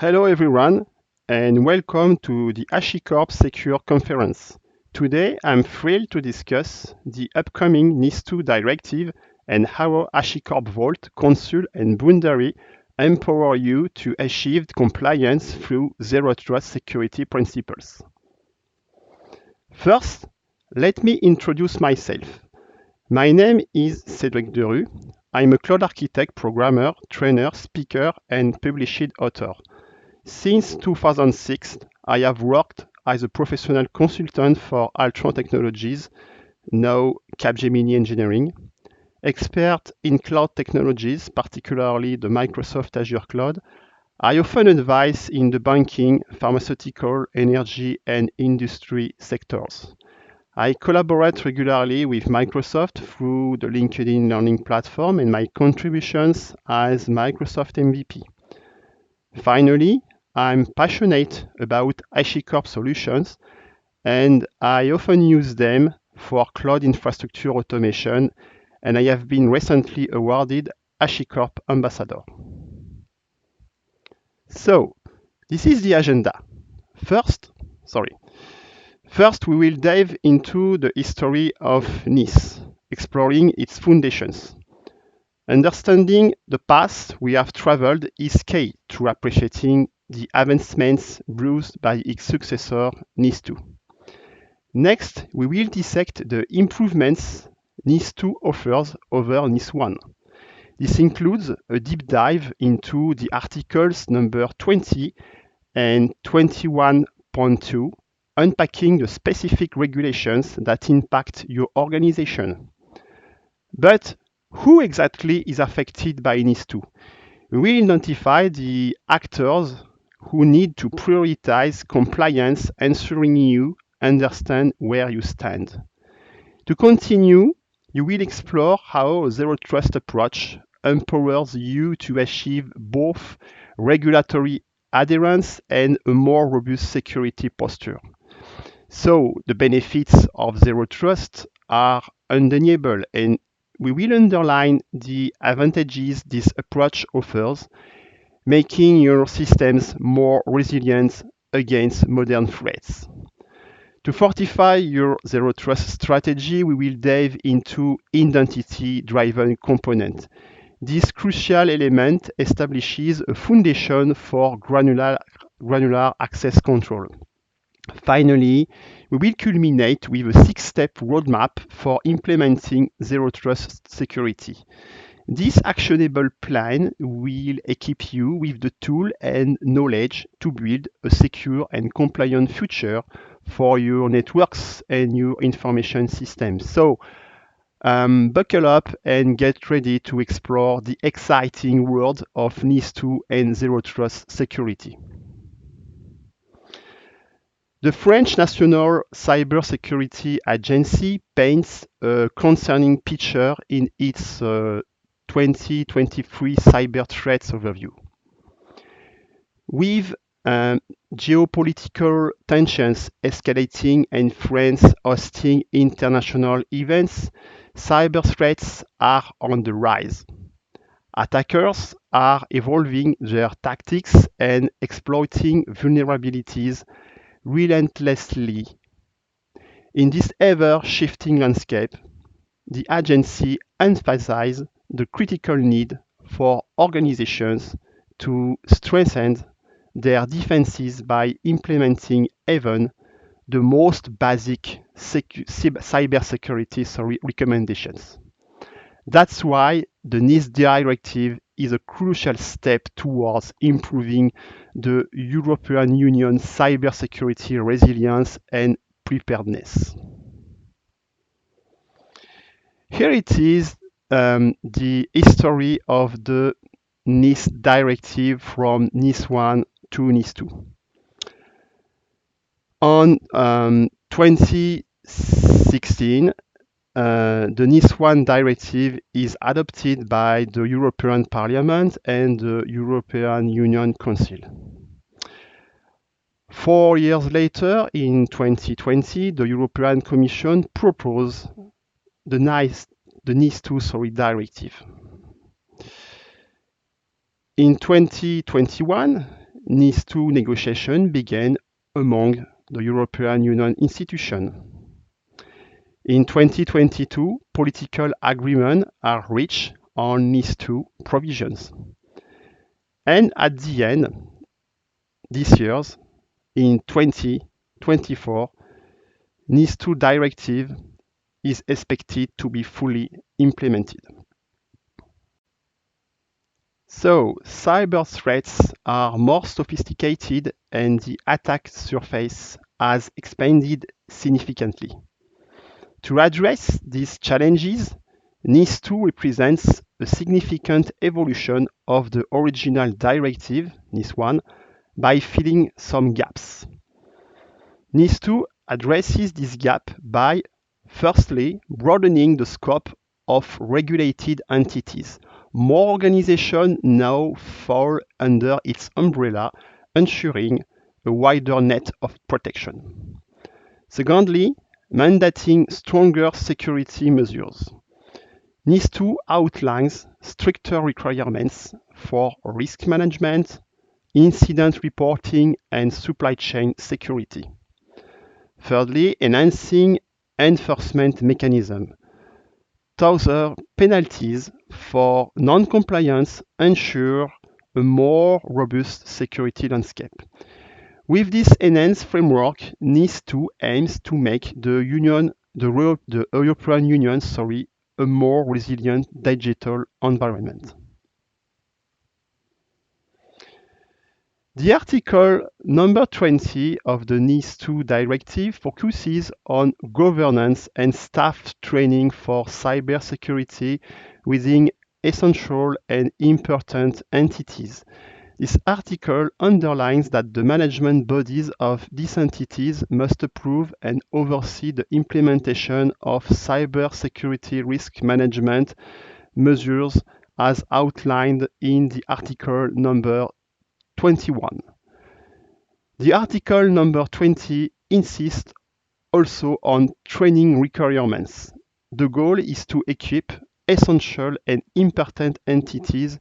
Hello everyone, and welcome to the HashiCorp Secure Conference. Today I'm thrilled to discuss the upcoming NIS2 directive and how HashiCorp Vault, Consul, and Boundary empower you to achieve compliance through Zero Trust security principles. First, let me introduce myself. My name is Cédric Derue. I'm a cloud architect, programmer, trainer, speaker, and published author. Since 2006, I have worked as a professional consultant for Altron Technologies, now Capgemini Engineering, expert in cloud technologies, particularly the Microsoft Azure Cloud. I often advise in the banking, pharmaceutical, energy, and industry sectors. I collaborate regularly with Microsoft through the LinkedIn Learning platform and my contributions as Microsoft MVP. Finally, I'm passionate about HashiCorp solutions, and I often use them for cloud infrastructure automation, and I have been recently awarded HashiCorp Ambassador. So, this is the agenda. First, we will dive into the history of NIS, exploring its foundations. Understanding the path we have traveled is key to appreciating the advancements brought by its successor, NIS2. Next, we will dissect the improvements NIS2 offers over NIS1. This includes a deep dive into the articles number 20 and 21.2, unpacking the specific regulations that impact your organization. But who exactly is affected by NIS2? We will identify the actors who need to prioritize compliance, ensuring you understand where you stand. To continue, you will explore how a zero trust approach empowers you to achieve both regulatory adherence and a more robust security posture. So the benefits of zero trust are undeniable, and we will underline the advantages this approach offers, making your systems more resilient against modern threats. To fortify your zero trust strategy, we will dive into identity-driven component. This crucial element establishes a foundation for granular access control. Finally, we will culminate with a 6-step roadmap for implementing zero trust security. This actionable plan will equip you with the tool and knowledge to build a secure and compliant future for your networks and your information systems. So, buckle up and get ready to explore the exciting world of NIS2 and Zero Trust security. The French National Cybersecurity Agency paints a concerning picture in its 2023 cyber threats overview. With geopolitical tensions escalating and France hosting international events, cyber threats are on the rise. Attackers are evolving their tactics and exploiting vulnerabilities relentlessly. In this ever-shifting landscape, the agency emphasizes the critical need for organizations to strengthen their defenses by implementing even the most basic cybersecurity recommendations. That's why the NIS directive is a crucial step towards improving the European Union cybersecurity resilience and preparedness. Here it is, the history of the NIS directive from NIS1 to NIS2. On 2016, the NIS1 directive is adopted by the European Parliament and the European Union Council. 4 years later, in 2020, the European Commission proposed the NIS2 directive. In 2021, NIS2 negotiation began among the European Union institutions. In 2022, political agreements are reached on NIS2 provisions. And at the end, this year, in 2024, NIS2 directive is expected to be fully implemented. So, cyber threats are more sophisticated and the attack surface has expanded significantly. To address these challenges, NIS2 represents a significant evolution of the original directive, NIS1, by filling some gaps. NIS2 addresses this gap by, firstly, broadening the scope of regulated entities. More organizations now fall under its umbrella, ensuring a wider net of protection. Secondly, mandating stronger security measures. NIS2 outlines stricter requirements for risk management, incident reporting, and supply chain security. Thirdly, enhancing enforcement mechanisms. Tougher penalties for non-compliance ensure a more robust security landscape. With this enhanced framework, NIS2 aims to make the European Union a more resilient digital environment. The article number 20 of the NIS2 directive focuses on governance and staff training for cybersecurity within essential and important entities. This article underlines that the management bodies of these entities must approve and oversee the implementation of cybersecurity risk management measures as outlined in the article number 21. The article number 20 insists also on training requirements. The goal is to equip essential and important entities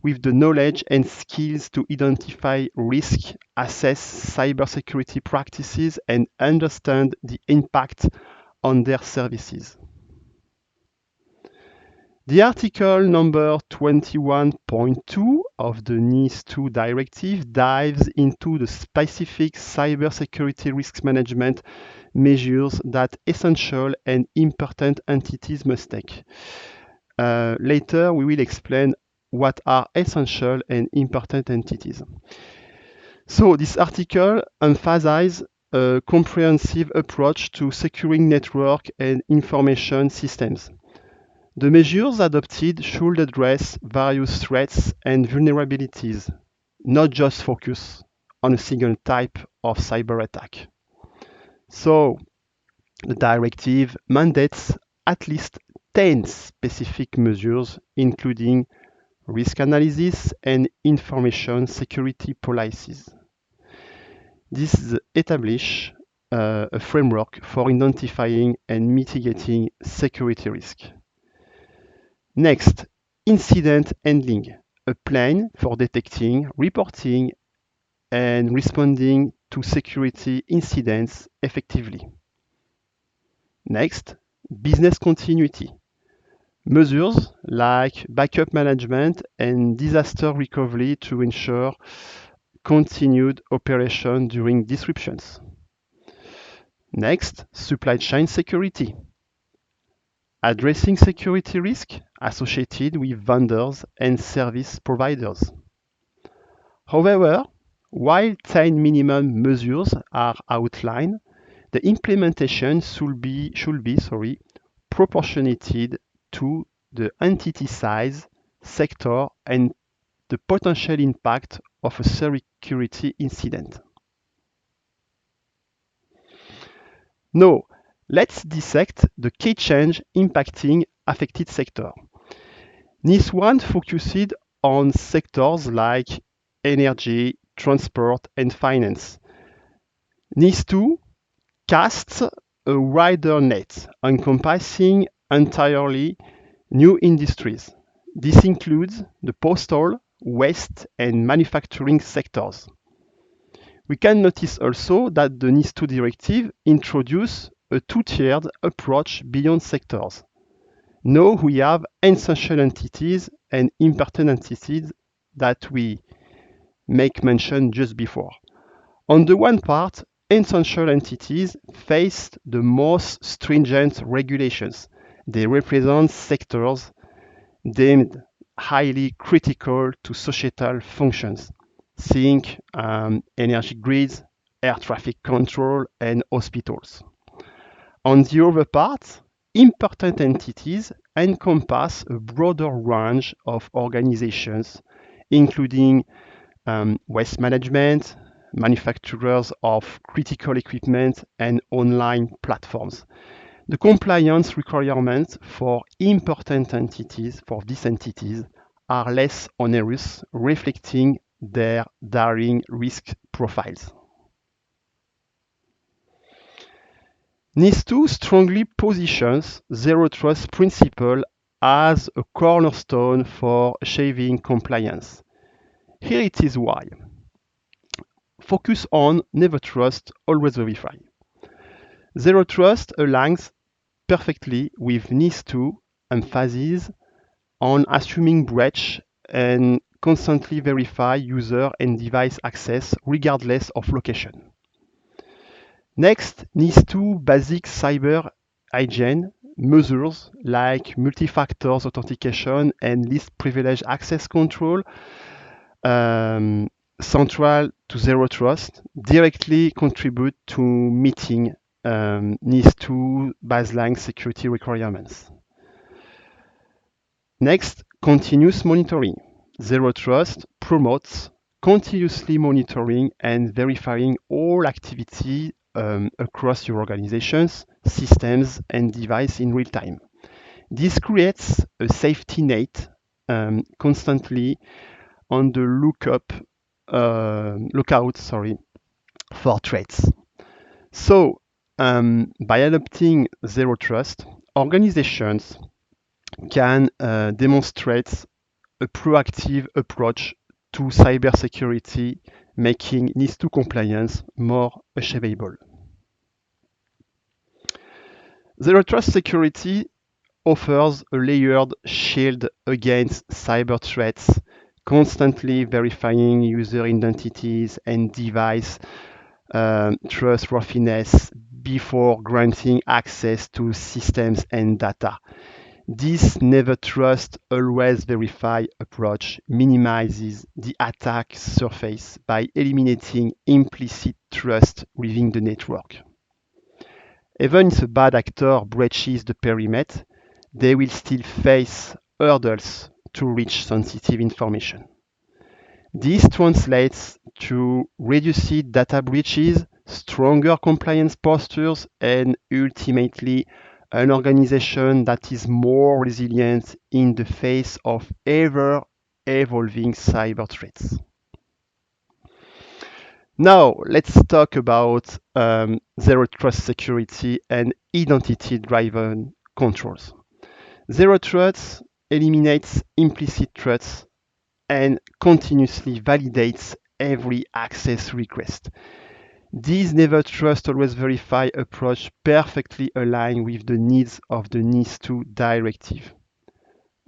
with the knowledge and skills to identify risk, assess cybersecurity practices, and understand the impact on their services. The article number 21.2 of the NIS2 directive dives into the specific cybersecurity risk management measures that essential and important entities must take. Later, we will explain what are essential and important entities. So this article emphasizes a comprehensive approach to securing network and information systems. The measures adopted should address various threats and vulnerabilities, not just focus on a single type of cyber attack. So the directive mandates at least 10 specific measures, including risk analysis and information security policies. This establishes a framework for identifying and mitigating security risk. Next, incident handling, a plan for detecting, reporting, and responding to security incidents effectively. Next, business continuity, measures like backup management and disaster recovery to ensure continued operation during disruptions. Next, supply chain security, addressing security risk associated with vendors and service providers. However, while 10 minimum measures are outlined, the implementation should be proportionated to the entity size, sector, and the potential impact of a security incident. Now, let's dissect the key change impacting affected sector. NIS1 focused on sectors like energy, transport, and finance. NIS2 casts a wider net, encompassing entirely new industries. This includes the postal, waste, and manufacturing sectors. We can notice also that the NIS2 directive introduces a two-tiered approach beyond sectors. Now we have essential entities and important entities that we make mention just before. On the one part, essential entities face the most stringent regulations. They represent sectors deemed highly critical to societal functions. Think energy grids, air traffic control, and hospitals. On the other part, important entities encompass a broader range of organizations, including waste management, manufacturers of critical equipment, and online platforms. The compliance requirements for important entities, for these entities, are less onerous, reflecting their daring risk profiles. NIS2 strongly positions Zero Trust principle as a cornerstone for achieving compliance. Here it is why. Focus on never trust, always verify. Zero Trust aligns perfectly with NIS2 emphasis on assuming breach and constantly verify user and device access regardless of location. Next, NIS2 basic cyber hygiene measures like multi-factor authentication and least privilege access control central to Zero Trust directly contribute to meeting NIS2 baseline security requirements. Next, continuous monitoring. Zero Trust promotes continuously monitoring and verifying all activity across your organizations, systems, and device in real time. This creates a safety net constantly on the lookout for threats. So, by adopting Zero Trust, organizations can demonstrate a proactive approach to cybersecurity, making NIS2 compliance more achievable. Zero Trust security offers a layered shield against cyber threats, constantly verifying user identities and device trustworthiness before granting access to systems and data. This never trust, always verify approach minimizes the attack surface by eliminating implicit trust within the network. Even if a bad actor breaches the perimeter, they will still face hurdles to reach sensitive information. This translates to reduced data breaches, stronger compliance postures, and ultimately an organization that is more resilient in the face of ever-evolving cyber threats. Now, let's talk about Zero Trust security and identity-driven controls. Zero Trust eliminates implicit threats and continuously validates every access request. This never trust, always verify approach perfectly aligns with the needs of the NIS2 directive.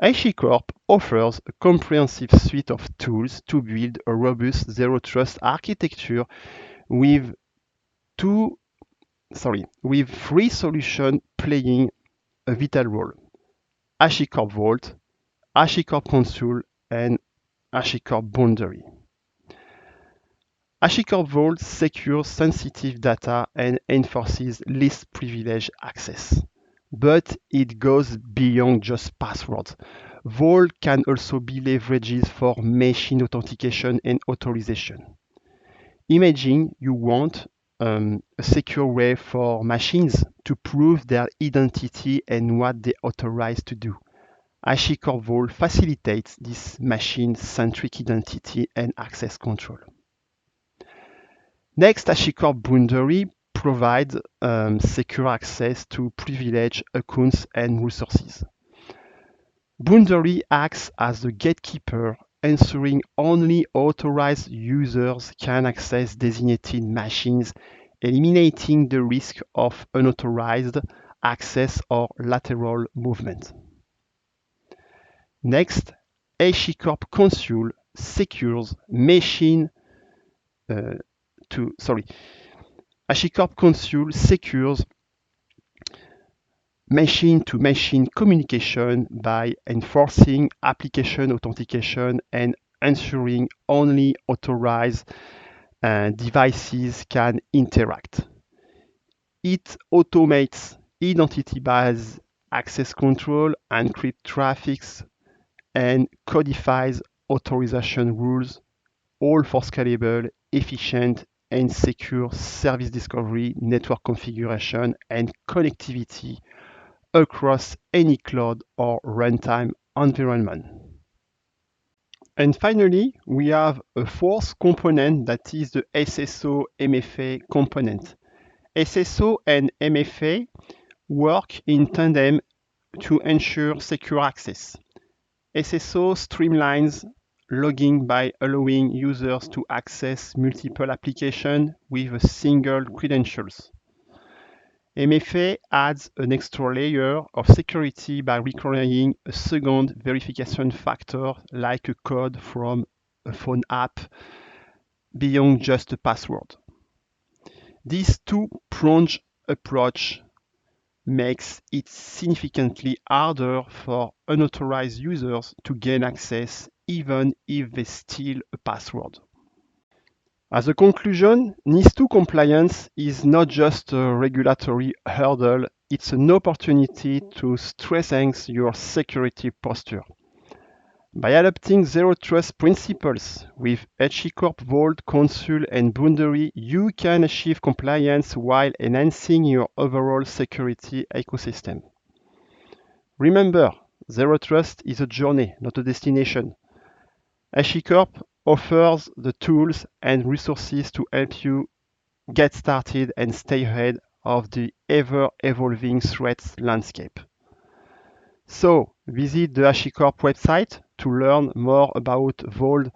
HashiCorp offers a comprehensive suite of tools to build a robust Zero Trust architecture with three solutions playing a vital role: HashiCorp Vault, HashiCorp Consul, and HashiCorp Boundary. HashiCorp Vault secures sensitive data and enforces least privilege access. But it goes beyond just passwords. Vault can also be leveraged for machine authentication and authorization. Imagine you want a secure way for machines to prove their identity and what they authorize to do. HashiCorp Vault facilitates this machine-centric identity and access control. Next, HashiCorp Boundary provides secure access to privileged accounts and resources. Boundary acts as the gatekeeper ensuring only authorized users can access designated machines, eliminating the risk of unauthorized access or lateral movement. Next, HashiCorp Consul secures HashiCorp Consul secures machine-to-machine communication by enforcing application authentication and ensuring only authorized devices can interact. It automates identity-based access control, encrypts traffic, and codifies authorization rules, all for scalable, efficient, and secure service discovery, network configuration, and connectivity across any cloud or runtime environment. And finally, we have a fourth component that is the SSO MFA component. SSO and MFA work in tandem to ensure secure access. SSO streamlines logging by allowing users to access multiple applications with a single credentials. MFA adds an extra layer of security by requiring a second verification factor like a code from a phone app beyond just a password. This two-pronged approach makes it significantly harder for unauthorized users to gain access even if they steal a password. As a conclusion, NIS2 compliance is not just a regulatory hurdle, it's an opportunity to strengthen your security posture. By adopting Zero Trust principles with HashiCorp Vault, Consul, and Boundary, you can achieve compliance while enhancing your overall security ecosystem. Remember, Zero Trust is a journey, not a destination. HashiCorp offers the tools and resources to help you get started and stay ahead of the ever-evolving threat landscape. So, visit the HashiCorp website to learn more about Vault,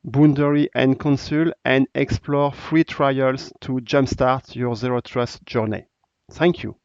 Boundary, and Consul, and explore free trials to jumpstart your Zero Trust journey. Thank you.